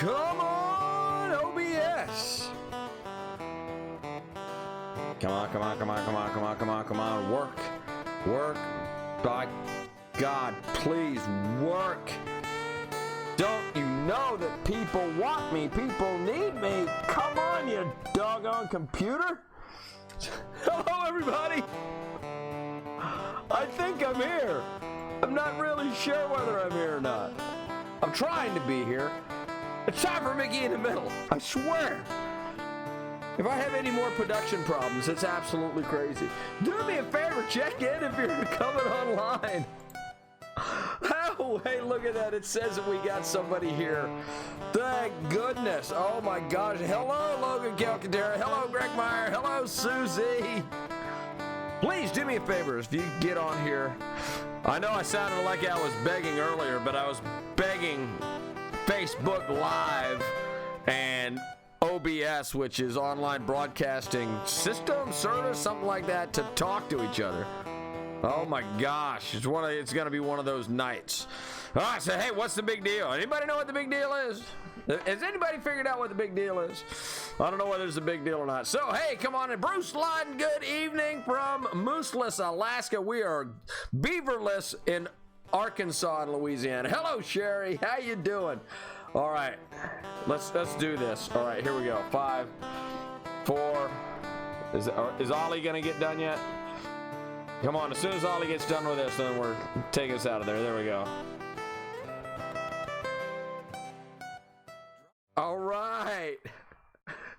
Come on, OBS. Come on. Work. By God, please work. Don't you know that people want me? People need me. Come on, you doggone computer. Hello, everybody. I think I'm here. I'm not really sure whether I'm here or not. I'm trying to be here. It's time for Mickey in the Middle. I swear. If I have any more production problems, it's absolutely crazy. Do me a favor, check in if you're coming online. Oh, hey, look at that. It says that we got somebody here. Thank goodness. Oh, my gosh. Hello, Logan Calcaterra. Hello, Greg Meyer. Hello, Susie. Please do me a favor if you get on here. I know I sounded like I was begging earlier, but I was begging Facebook Live and OBS, which is online broadcasting system, service, something like that, to talk to each other. Oh my gosh, it's going to be one of those nights. All right, so hey, what's the big deal? Anybody know what the big deal is? Has anybody figured out what the big deal is? I don't know whether it's a big deal or not. So hey, come on in. Bruce Lund, good evening from Mooseless, Alaska. We are beaverless in Arkansas and Louisiana. Hello, Sherry. How you doing? All right, let's do this. All right, here we go. 5, 4. Is Ollie gonna get done yet? Come on, as soon as Ollie gets done with this, then we're taking us out of there. There we go. All right.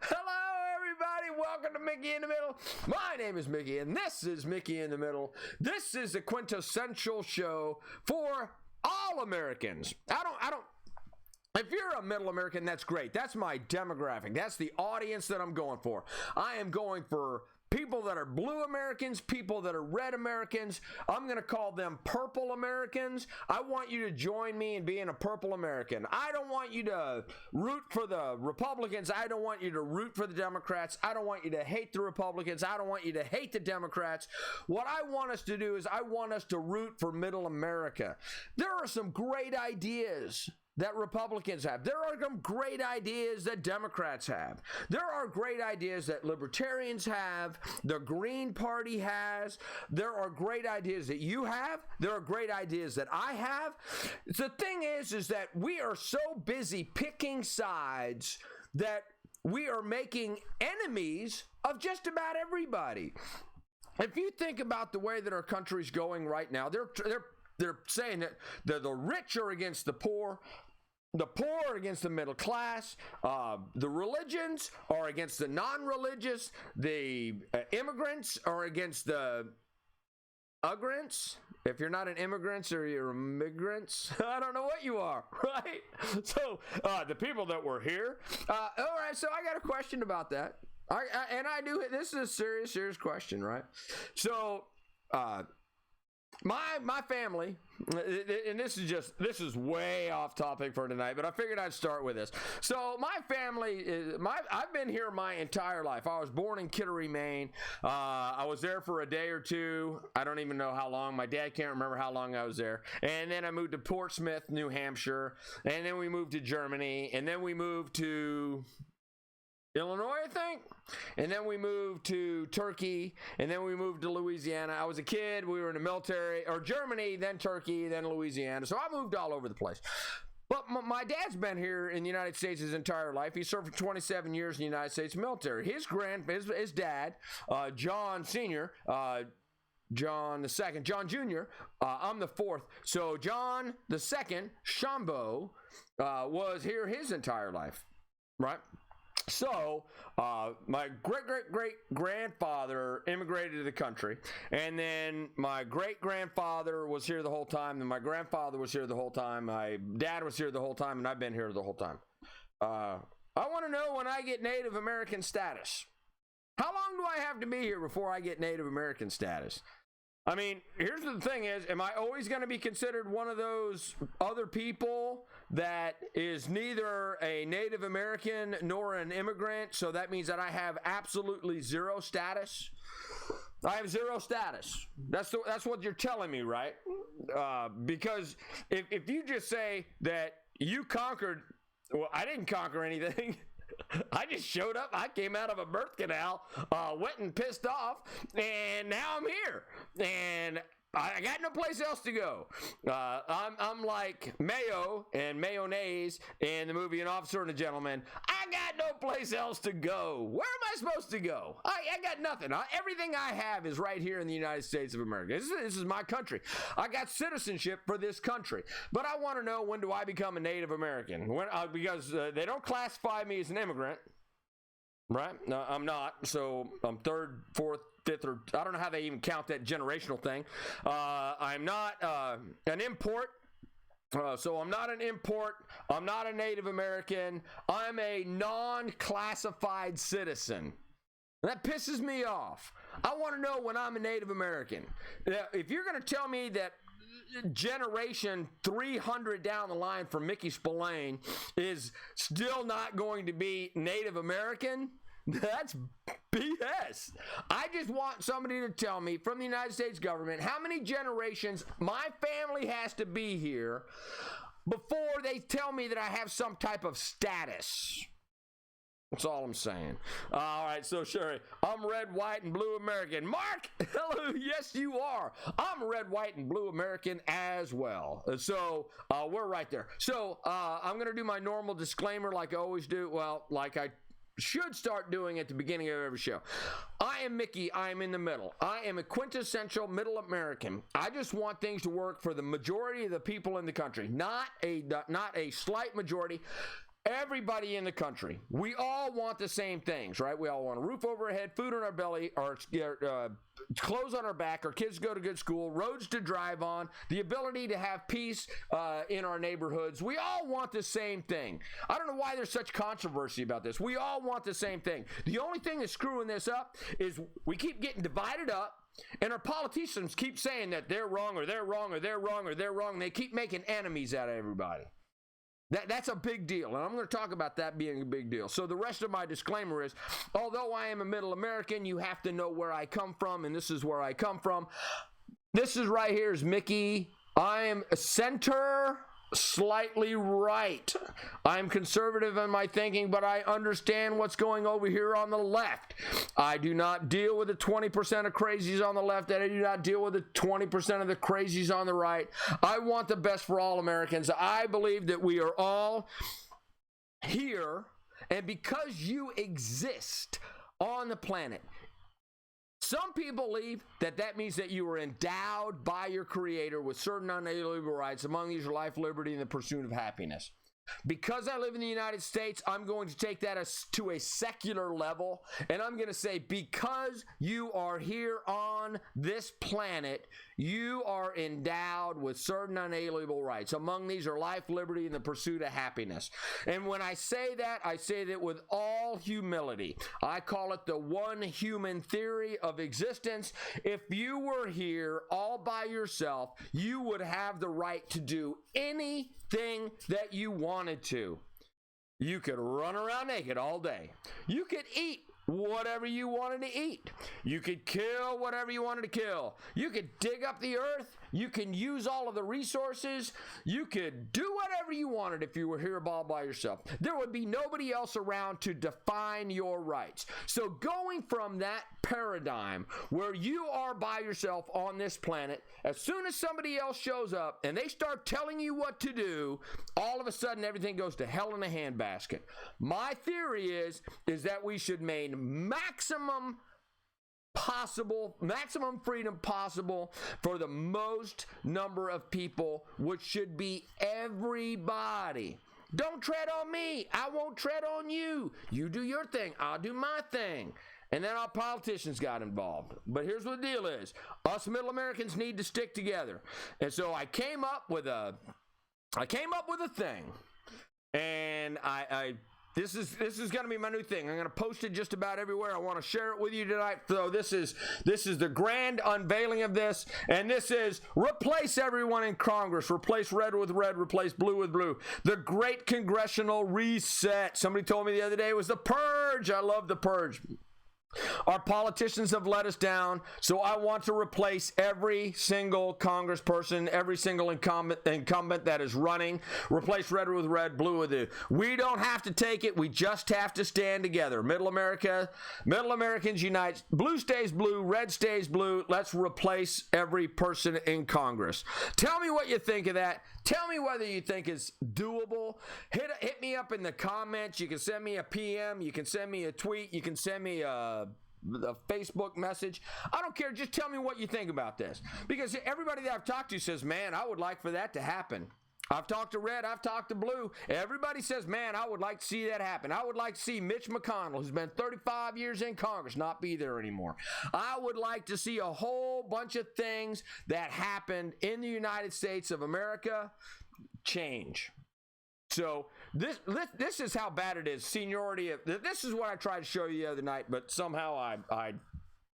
Hello, everybody. Welcome to Mickey in the Middle. My name is Mickey, and this is Mickey in the Middle. This is a quintessential show for all Americans. If you're a middle American, that's great. That's my demographic. That's the audience that I'm going for. I am going for people that are blue Americans, people that are red Americans. I'm going to call them purple Americans. I want you to join me in being a purple American. I don't want you to root for the Republicans. I don't want you to root for the Democrats. I don't want you to hate the Republicans. I don't want you to hate the Democrats. What I want us to do is I want us to root for middle America. There are some great ideas that Republicans have. There are some great ideas that Democrats have. There are great ideas that libertarians have, the Green Party has. There are great ideas that you have. There are great ideas that I have. The thing is that we are so busy picking sides that we are making enemies of just about everybody. If you think about the way that our country's going right now, they're saying that the rich are against the poor are against the middle class, the religions are against the non-religious, the immigrants are against the ugrants. If you're not an immigrant or you're immigrants, I don't know what you are, right? So the people that were here. All right, so I got a question about that. This is a serious question, right? So my family, and this is way off topic for tonight, but I figured I'd start with this. So my family I've been here my entire life. I was born in Kittery, Maine. I was there for a day or two. I don't even know how long. My dad can't remember how long I was there. And then I moved to Portsmouth, New Hampshire, and then we moved to Germany, and then we moved to Illinois, I think, and then we moved to Turkey, and then we moved to Louisiana. I was a kid. We were in the military, or Germany, then Turkey, then Louisiana. So I moved all over the place. But my dad's been here in the United States his entire life. He served for 27 years in the United States military. His dad, John Sr., John the second, John Jr., I'm the fourth. So John the second, Shambo, was here his entire life, right? So, my great-great-great-grandfather immigrated to the country, and then my great-grandfather was here the whole time, and my grandfather was here the whole time, my dad was here the whole time, and I've been here the whole time. I want to know when I get Native American status. How long do I have to be here before I get Native American status? I mean, here's the thing is, am I always going to be considered one of those other people that is neither a Native American nor an immigrant? So that means that I have absolutely zero status. I have zero status. That's what you're telling me, right? Because if you just say that you conquered Well, I didn't conquer anything. I just showed up. I came out of a birth canal, went and pissed off, and now I'm here. And I got no place else to go. I'm like Mayo and mayonnaise in the movie An Officer and a Gentleman. I got no place else to go. Where am I supposed to go? I got nothing. Everything I have is right here in the United States of America. This is my country. I got citizenship for this country. But I want to know, when do I become a Native American? Because they don't classify me as an immigrant. Right? No, I'm not. So I'm third, fourth, fifth, or I don't know how they even count that generational thing. I'm not an import. So I'm not an import. I'm not a Native American. I'm a non-classified citizen. That pisses me off. I want to know when I'm a Native American. If you're going to tell me that generation 300 down the line from Mickey Spillane is still not going to be Native American, that's BS. I just want somebody to tell me from the United States government how many generations my family has to be here before they tell me that I have some type of status. That's all I'm saying. All right, so Sherry, I'm red, white, and blue American. Mark, hello, yes, you are. I'm red, white, and blue American as well. So we're right there. So I'm going to do my normal disclaimer like I always do. Well, like I should start doing at the beginning of every show. I am Mickey. I am in the middle. I am a quintessential middle American. I just want things to work for the majority of the people in the country, not a slight majority. Everybody in the country. We all want the same things, right? We all want a roof over our head, food on our belly, or clothes on our back, our kids go to good school, roads to drive on, the ability to have peace in our neighborhoods. We all want the same thing. I don't know why there's such controversy about this. We all want the same thing. The only thing that's screwing this up is we keep getting divided up, and our politicians keep saying that they're wrong, or they're wrong, or they're wrong, or they're wrong. And they keep making enemies out of everybody. That's a big deal, and I'm going to talk about that being a big deal. So the rest of my disclaimer is, although I am a middle American, you have to know where I come from, and this is where I come from. This is right here is Mickey. I am center, slightly right. I'm conservative in my thinking, but I understand what's going over here on the left. I do not deal with the 20% of crazies on the left, and I do not deal with the 20% of the crazies on the right. I want the best for all Americans. I believe that we are all here, and because you exist on the planet, some people believe that means that you are endowed by your Creator with certain unalienable rights. Among these are life, liberty, and the pursuit of happiness. Because I live in the United States, I'm going to take that to a secular level, and I'm going to say, because you are here on this planet, you are endowed with certain unalienable rights. Among these are life, liberty, and the pursuit of happiness. And when I say that with all humility. I call it the one human theory of existence. If you were here all by yourself, you would have the right to do anything that you wanted to. You could run around naked all day. You could eat whatever you wanted to eat. You could kill whatever you wanted to kill. You could dig up the earth. You can use all of the resources. You could do whatever you wanted if you were here all by yourself. There would be nobody else around to define your rights. So going from that paradigm where you are by yourself on this planet, as soon as somebody else shows up and they start telling you what to do, all of a sudden everything goes to hell in a handbasket. My theory is that we should maintain maximum freedom possible for the most number of people, which should be everybody. Don't tread on me. I won't tread on you. You do your thing. I'll do my thing. And then our politicians got involved. But here's what the deal is. Us middle Americans need to stick together. And so I came up with a thing. And This is going to be my new thing. I'm going to post it just about everywhere. I want to share it with you tonight. So this is the grand unveiling of this, and this is replace everyone in Congress. Replace red with red. Replace blue with blue. The great congressional reset. Somebody told me the other day it was the purge. I love the purge. Our politicians have let us down, so I want to replace every single congressperson, every single incumbent that is running. Replace red with red, blue with blue. We don't have to take it. We just have to stand together. Middle Americans unite. Blue stays blue, red stays blue. Let's replace every person in Congress. Tell me what you think of that. Tell me whether you think it's doable. Hit me up in the comments. You can send me a PM. You can send me a tweet. You can send me a Facebook message. I don't care. Just tell me what you think about this. Because everybody that I've talked to says, man, I would like for that to happen. I've talked to red. I've talked to blue. Everybody says, man, I would like to see that happen. I would like to see Mitch McConnell, who's been 35 years in Congress, not be there anymore. I would like to see a whole bunch of things that happened in the United States of America change. So this is how bad it is. Seniority. This is what I tried to show you the other night, but somehow I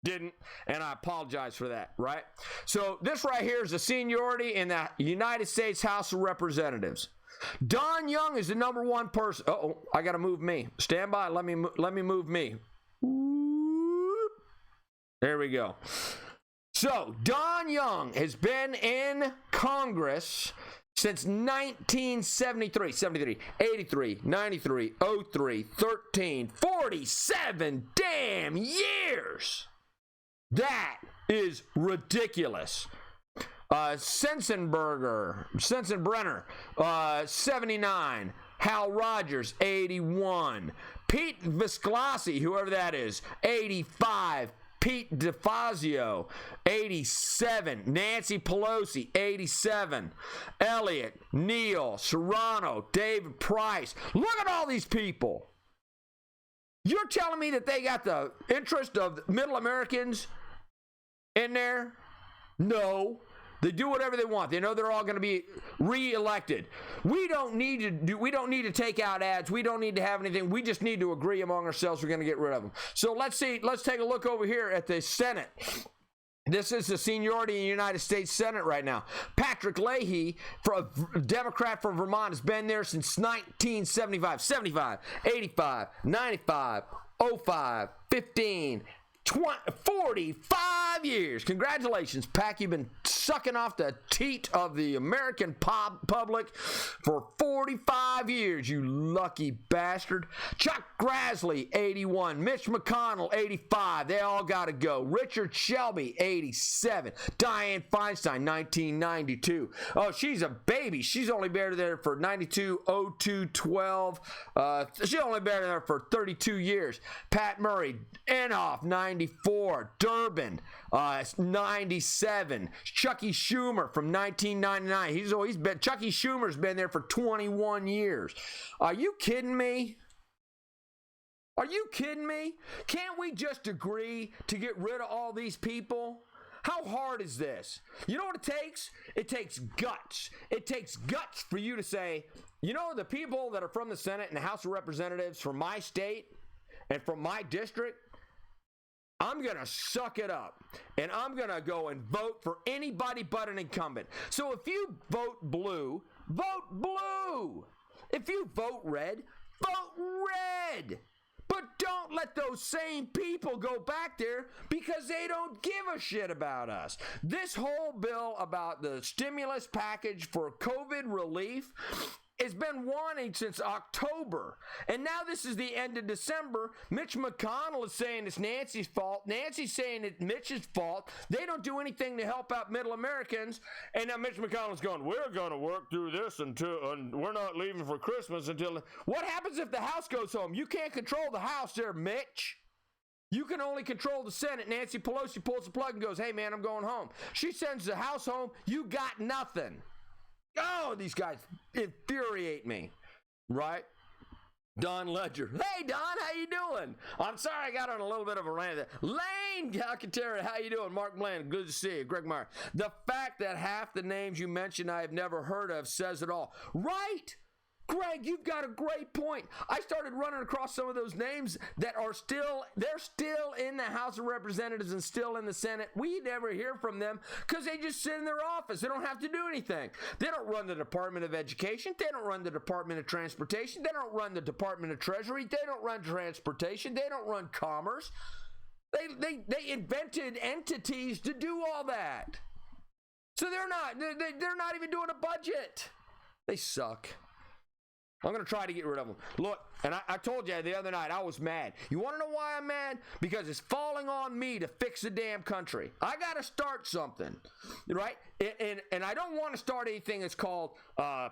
didn't, and I apologize for that, right? So this right here is the seniority in the United States House of Representatives. Don Young is the number one person. Uh-oh, I got to move me. Stand by. Let me move me. There we go. So Don Young has been in Congress since 1973, 73, 83, 93, 03, 13, 47 damn years. That is ridiculous. Sensenbrenner, 79. Hal Rogers, 81. Pete Visclossi, whoever that is, 85. Pete DeFazio, 87. Nancy Pelosi, 87. Elliott, Neil, Serrano, David Price. Look at all these people. You're telling me that they got the interest of middle Americans in there? No. They do whatever they want. They know they're all going to be reelected. We don't need to take out ads. We don't need to have anything. We just need to agree among ourselves we're going to get rid of them. So let's see. Let's take a look over here at the Senate. This is the seniority in the United States Senate right now. Patrick Leahy, a Democrat from Vermont, has been there since 1975, 75, 85, 95, 05, 15, 20, 45 years. Congratulations, Pac. You've been sucking off the teat of the American public for 45 years, you lucky bastard. Chuck Grassley, 81. Mitch McConnell, 85. They all got to go. Richard Shelby, 87. Dianne Feinstein, 1992. Oh, she's a baby. She's only been there for 92, 02, 12. She's only been there for 32 years. Pat Murray, Inhofe, 94. Durbin, 97. Chucky Schumer from 1999. Chucky Schumer's been there for 21 years. Are you kidding me? Are you kidding me? Can't we just agree to get rid of all these people? How hard is this? You know what it takes? It takes guts. It takes guts for you to say, you know, the people that are from the Senate and the House of Representatives from my state and from my district, I'm going to suck it up, and I'm going to go and vote for anybody but an incumbent. So if you vote blue, vote blue. If you vote red, vote red. But don't let those same people go back there because they don't give a shit about us. This whole bill about the stimulus package for COVID relief has been wanting since October. And now this is the end of December. Mitch McConnell is saying it's Nancy's fault. Nancy's saying it's Mitch's fault. They don't do anything to help out middle Americans. And now Mitch McConnell's going, we're going to work through this until, and we're not leaving for Christmas until. What happens if the House goes home? You can't control the House there, Mitch. You can only control the Senate. Nancy Pelosi pulls the plug and goes, hey, man, I'm going home. She sends the House home. You got nothing. Oh, these guys infuriate me, right? Don Ledger. Hey, Don, how you doing? I'm sorry I got on a little bit of a rant there. Lane Alcantara, how you doing? Mark Bland, good to see you. Greg Meyer. The fact that half the names you mentioned I have never heard of says it all. Right? Greg, you've got a great point. I started running across some of those names that they're still in the House of Representatives and still in the Senate. We never hear from them because they just sit in their office. They don't have to do anything. They don't run the Department of Education. They don't run the Department of Transportation. They don't run the Department of Treasury. They don't run transportation. They don't run commerce. They invented entities to do all that. So they're not even doing a budget. They suck. I'm going to try to get rid of them. Look, and I told you the other night, I was mad. You want to know why I'm mad? Because it's falling on me to fix the damn country. I got to start something, right? And I don't want to start anything that's called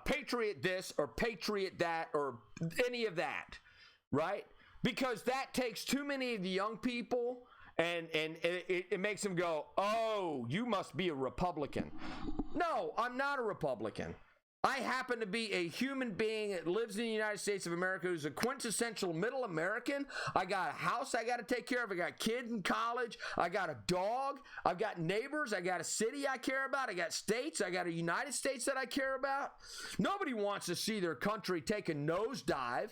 Patriot this or Patriot that or any of that, right? Because that takes too many of the young people and it makes them go, oh, you must be a Republican. No, I'm not a Republican. I happen to be a human being that lives in the United States of America who's a quintessential middle American. I got a house I got to take care of. I got kids in college. I got a dog. I've got neighbors. I got a city I care about. I got states. I got a United States that I care about. Nobody wants to see their country take a nosedive.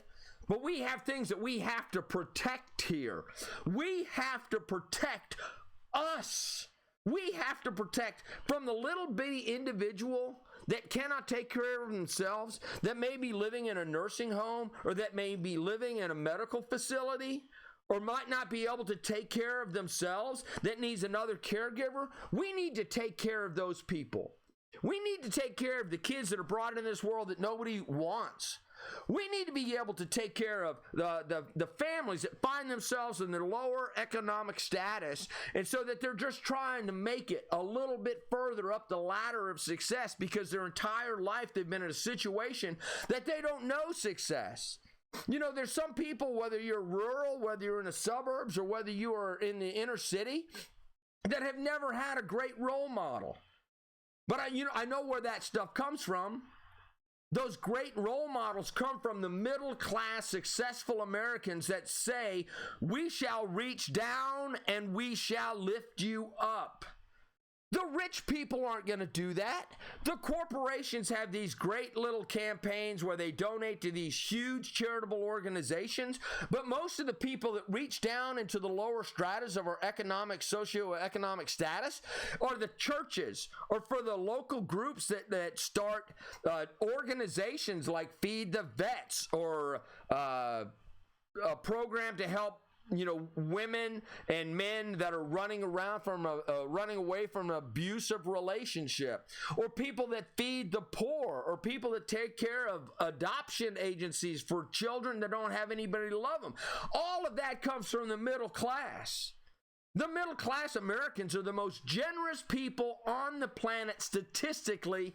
But we have things that we have to protect here. We have to protect us. We have to protect from the little bitty individual that cannot take care of themselves, that may be living in a nursing home, or that may be living in a medical facility, or might not be able to take care of themselves, that needs another caregiver. We need to take care of those people. We need to take care of the kids that are brought in this world that nobody wants. We need to be able to take care of the families that find themselves in their lower economic status, and so that they're just trying to make it a little bit further up the ladder of success because their entire life they've been in a situation that they don't know success. You know, there's some people, whether you're rural, whether you're in the suburbs, or whether you are in the inner city, that have never had a great role model. But I know where that stuff comes from. Those great role models come from the middle class, successful Americans that say, we shall reach down and we shall lift you up. The rich people aren't going to do that. The corporations have these great little campaigns where they donate to these huge charitable organizations, but most of the people that reach down into the lower stratas of our socioeconomic status are the churches, or for the local groups that start organizations like Feed the Vets, or a program to help women and men that are running away from an abusive relationship, or people that feed the poor, or people that take care of adoption agencies for children that don't have anybody to love them. All of that comes from the middle class. The middle class Americans are the most generous people on the planet statistically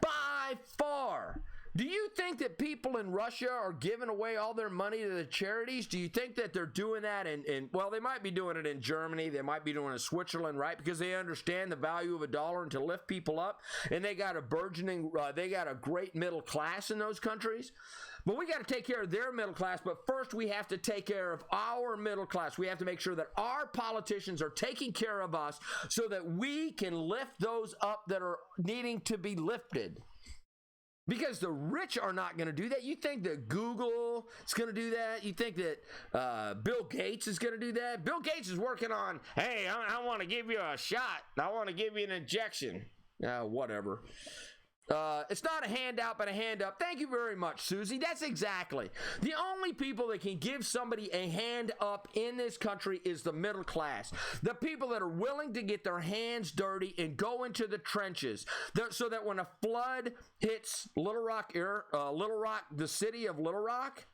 by far. Do you think that people in Russia are giving away all their money to the charities? Do you think that they're doing that well, they might be doing it in Germany. They might be doing it in Switzerland, right? Because they understand the value of a dollar and to lift people up. And they got a great middle class in those countries. But we got to take care of their middle class. But first, we have to take care of our middle class. We have to make sure that our politicians are taking care of us so that we can lift those up that are needing to be lifted. Because the rich are not going to do that. You think that Google is going to do that? You think that Bill Gates is going to do that? Bill Gates is working on, hey, I want to give you a shot. I want to give you an injection. Whatever. It's not a handout, but a hand up. Thank you very much, Susie. That's exactly. The only people that can give somebody a hand up in this country is the middle class. The people that are willing to get their hands dirty and go into the trenches, so that when a flood hits Little Rock, the city of Little Rock,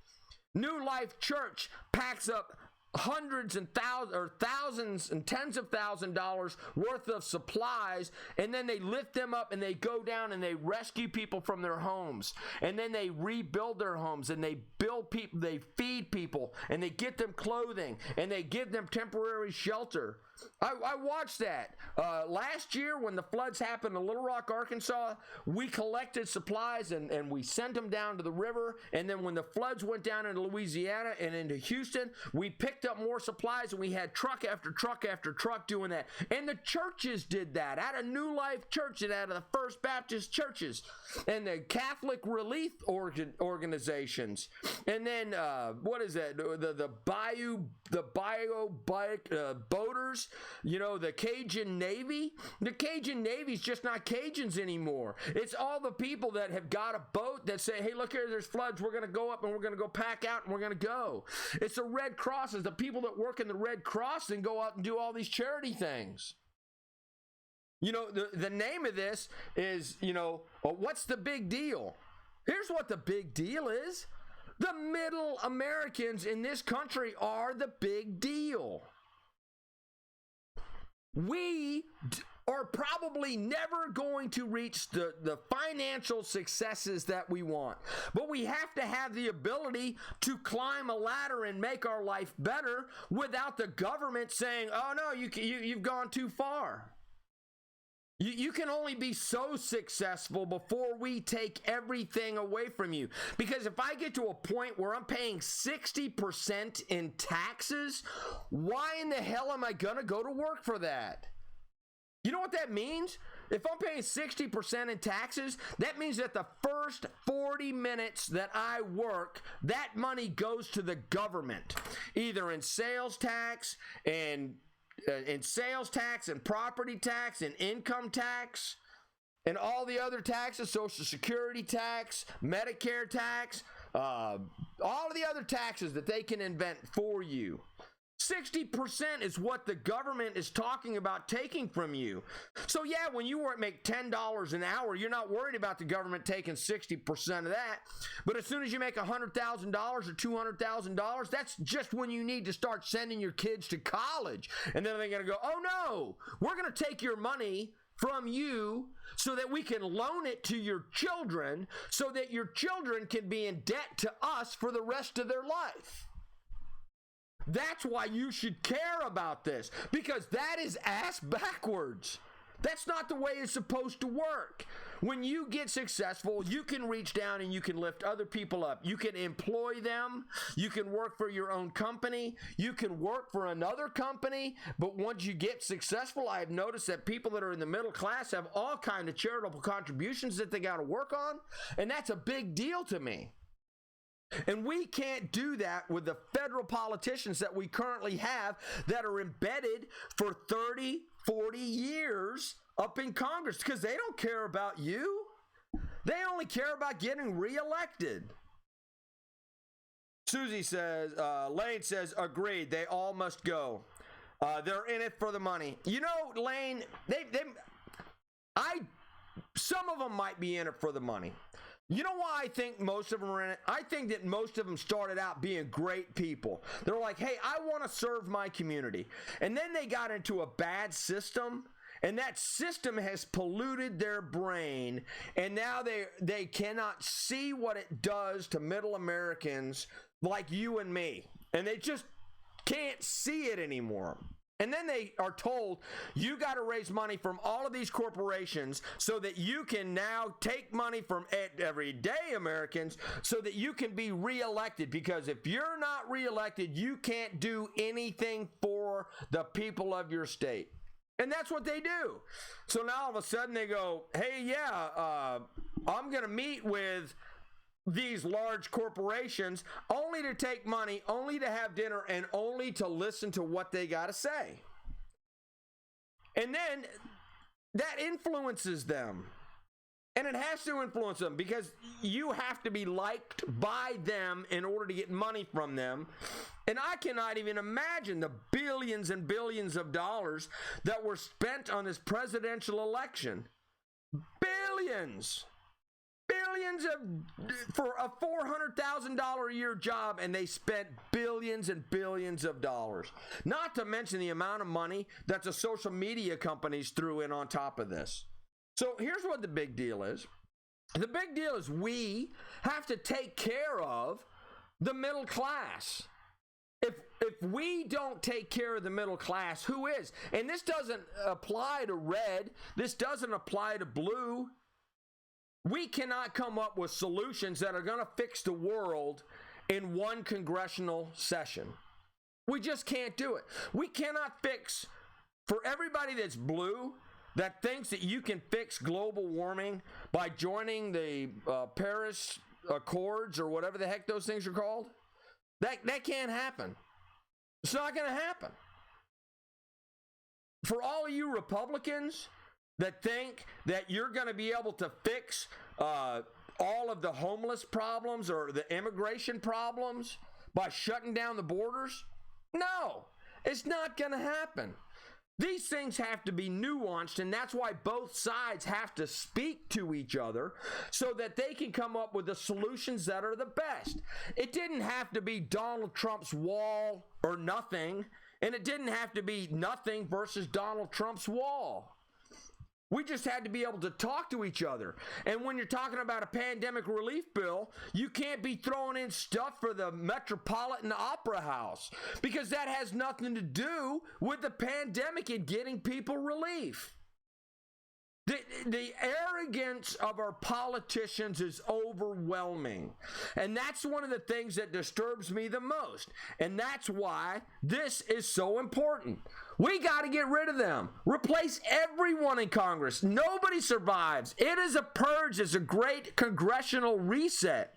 New Life Church packs up hundreds and thousands and tens of $1,000s worth of supplies, and then they lift them up and they go down and they rescue people from their homes, and then they rebuild their homes, and they build people, they feed people, and they get them clothing, and they give them temporary shelter. I watched that last year when the floods happened in Little Rock, Arkansas. We collected supplies and we sent them down to the river, and then when the floods went down into Louisiana and into Houston, we picked up more supplies, and we had truck after truck after truck doing that. And the churches did that, out of New Life Church and out of the First Baptist churches and the Catholic relief organizations, and then what is that, the bio bike boaters, the Cajun Navy. The Cajun Navy's just not Cajuns anymore. It's all the people that have got a boat that say, hey, look here, there's floods, we're going to go up and we're going to go pack out and we're going to go. It's the Red Cross, it's the people that work in the Red Cross and go out and do all these charity things. You know, the name of this is, what's the big deal? Here's what the big deal is. The middle Americans in this country are the big deal. We are probably never going to reach the financial successes that we want. But we have to have the ability to climb a ladder and make our life better without the government saying, oh, no, you've gone too far. You can only be so successful before we take everything away from you. Because if I get to a point where I'm paying 60% in taxes, why in the hell am I going to go to work for that? You know what that means? If I'm paying 60% in taxes, that means that the first 40 minutes that I work, that money goes to the government, either in sales tax and property tax and income tax and all the other taxes, Social Security tax, Medicare tax, all of the other taxes that they can invent for you. 60% is what the government is talking about taking from you. So yeah, when you make $10 an hour, you're not worried about the government taking 60% of that. But as soon as you make $100,000 or $200,000, that's just when you need to start sending your kids to college. And then they're going to go, oh no, we're going to take your money from you so that we can loan it to your children so that your children can be in debt to us for the rest of their life. That's why you should care about this, because that is ass backwards. That's not the way it's supposed to work. When you get successful, you can reach down and you can lift other people up. You can employ them. You can work for your own company. You can work for another company. But once you get successful, I've noticed that people that are in the middle class have all kinds of charitable contributions that they got to work on. And that's a big deal to me. And we can't do that with the federal politicians that we currently have that are embedded for 30, 40 years up in Congress, because they don't care about you. They only care about getting reelected. Susie says, Lane says, agreed, they all must go. They're in it for the money. You know, Lane, some of them might be in it for the money. You know why I think most of them are in it? I think that most of them started out being great people. They're like, hey, I want to serve my community. And then they got into a bad system, and that system has polluted their brain, and now they cannot see what it does to middle Americans like you and me. And they just can't see it anymore. And then they are told, you got to raise money from all of these corporations so that you can now take money from everyday Americans so that you can be reelected. Because if you're not reelected, you can't do anything for the people of your state. And that's what they do. So now all of a sudden they go, hey, yeah, I'm going to meet with these large corporations only to take money, only to have dinner, and only to listen to what they got to say. And then that influences them. And it has to influence them because you have to be liked by them in order to get money from them. And I cannot even imagine the billions and billions of dollars that were spent on this presidential election. Billions for a $400,000 a year job, and they spent billions and billions of dollars. Not to mention the amount of money that the social media companies threw in on top of this. So here's what the big deal is. The big deal is we have to take care of the middle class. If we don't take care of the middle class, who is? And this doesn't apply to red. This doesn't apply to blue. We cannot come up with solutions that are going to fix the world in one congressional session. We just can't do it. We cannot fix, for everybody that's blue, that thinks that you can fix global warming by joining the Paris Accords or whatever the heck those things are called. That can't happen. It's not going to happen. For all of you Republicans that think that you're going to be able to fix all of the homeless problems or the immigration problems by shutting down the borders, No, it's not going to happen. These things have to be nuanced, and that's why both sides have to speak to each other so that they can come up with the solutions that are the best. It didn't have to be Donald Trump's wall or nothing, and it didn't have to be nothing versus Donald Trump's wall. We just had to be able to talk to each other. And when you're talking about a pandemic relief bill, you can't be throwing in stuff for the Metropolitan Opera House because that has nothing to do with the pandemic and getting people relief. The arrogance of our politicians is overwhelming. And that's one of the things that disturbs me the most. And that's why this is so important. We got to get rid of them. Replace everyone in Congress. Nobody survives. It is a purge. It's a great congressional reset.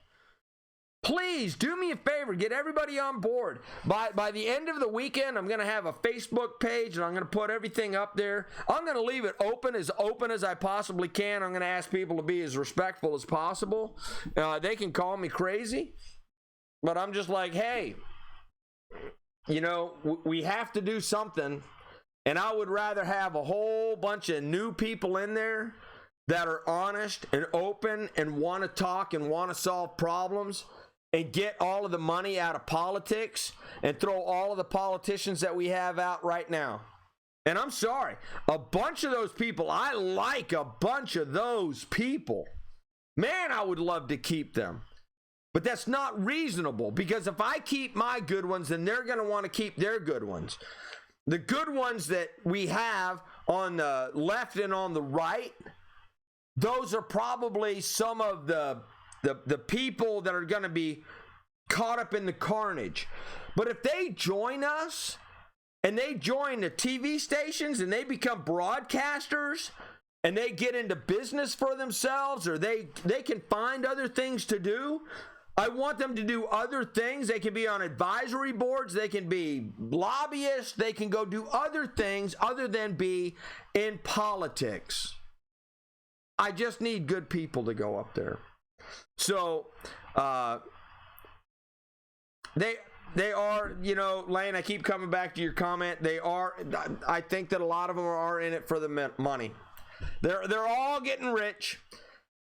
Please do me a favor. Get everybody on board. By the end of the weekend, I'm going to have a Facebook page, and I'm going to put everything up there. I'm going to leave it open as I possibly can. I'm going to ask people to be as respectful as possible. They can call me crazy, but I'm just like, hey, we have to do something, and I would rather have a whole bunch of new people in there that are honest and open and want to talk and want to solve problems and get all of the money out of politics and throw all of the politicians that we have out right now. And I'm sorry, a bunch of those people, I like a bunch of those people. Man, I would love to keep them. But that's not reasonable, because if I keep my good ones, then they're going to want to keep their good ones. The good ones that we have on the left and on the right, those are probably some of the people that are going to be caught up in the carnage. But if they join us and they join the TV stations and they become broadcasters and they get into business for themselves, or they can find other things to do, I want them to do other things. They can be on advisory boards. They can be lobbyists. They can go do other things other than be in politics. I just need good people to go up there. So, they are, Lane, I keep coming back to your comment. I think that a lot of them are in it for the money. They're all getting rich,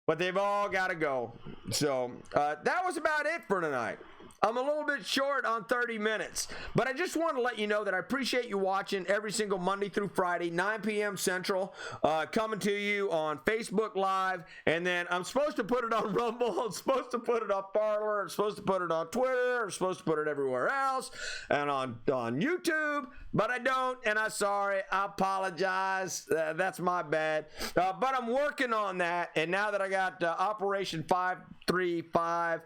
but they've all got to go. So, that was about it for tonight. I'm a little bit short on 30 minutes, but I just want to let you know that I appreciate you watching every single Monday through Friday, 9 p.m. Central, coming to you on Facebook Live, and then I'm supposed to put it on Rumble, I'm supposed to put it on Parler, I'm supposed to put it on Twitter, I'm supposed to put it everywhere else, and on YouTube, but I don't, and I'm sorry, I apologize, that's my bad, but I'm working on that, and now that I got Operation 535,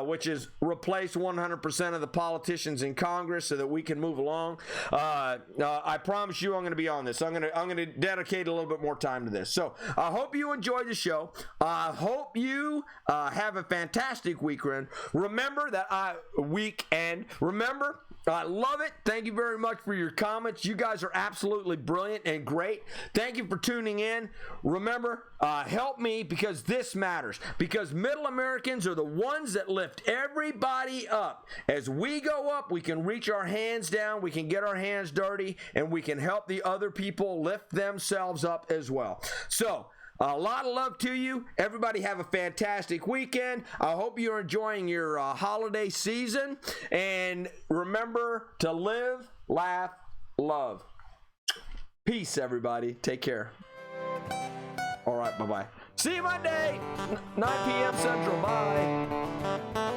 which is replace 100% of the politicians in Congress so that we can move along. I promise you I'm going to be on this. I'm going to dedicate a little bit more time to this. So I hope you enjoy the show. I hope you have a fantastic weekend. Remember, I love it. Thank you very much for your comments. You guys are absolutely brilliant and great. Thank you for tuning in. Remember, help me, because this matters. Because middle Americans are the ones that lift everybody up. As we go up, we can reach our hands down, we can get our hands dirty, and we can help the other people lift themselves up as well. So, a lot of love to you. Everybody have a fantastic weekend. I hope you're enjoying your holiday season. And remember to live, laugh, love. Peace, everybody. Take care. All right, bye-bye. See you Monday, 9 p.m. Central. Bye.